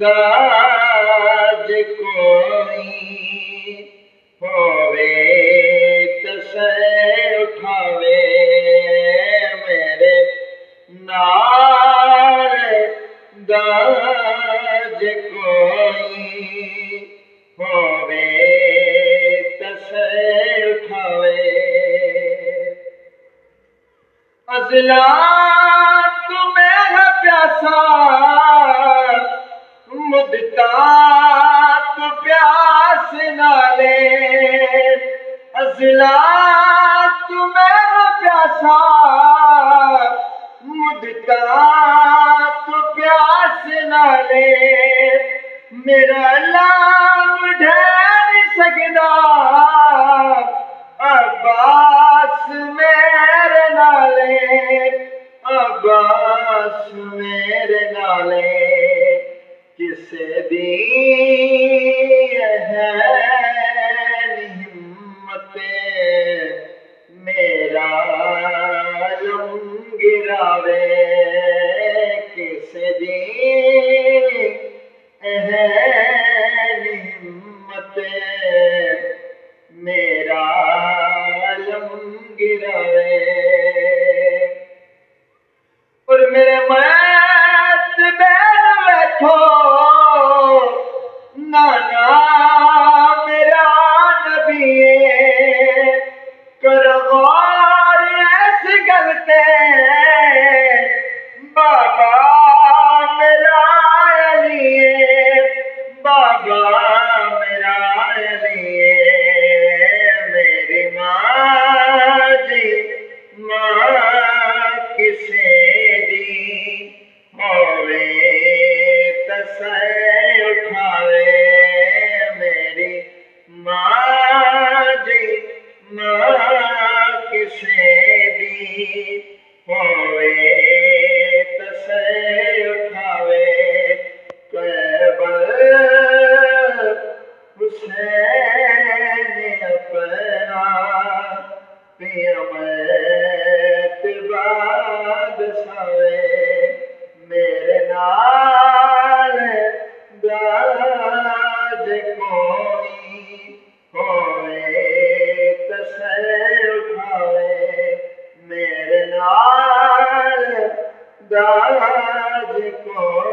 दाज कोई होवे तसे उठावे मेरे नाल दाज कोई होवे तसे उठावे अज़ला तू मेरा प्यासा मुद्दा तू प्यास नाले अज़ला तू मेरा प्यासा मुद्दा तू प्यास नाले मेरा लाम ढेर सकदा अब्बास मेरे नाले अब्बास मेरे नाले किसे दी है हिम्मत मेरा लम गिरावे किसे दी है हिम्मत मेरा लम गिरावे और मेरे मत बैठ बैठो नाना मेरा नबी कर गौर ऐसे गलते बाबा मेरा अली बाबा मेरा अली मेरी माँ जी माँ किसे दी होवे तसे उठावे मेरी माँ जी माँ किसे दी होवे तसे उठावे करबल हुसैन अपना पियमत बाद सावे मेरे नाल दाज कोई होवे तसे उठावे मेरे नाल दाज कोई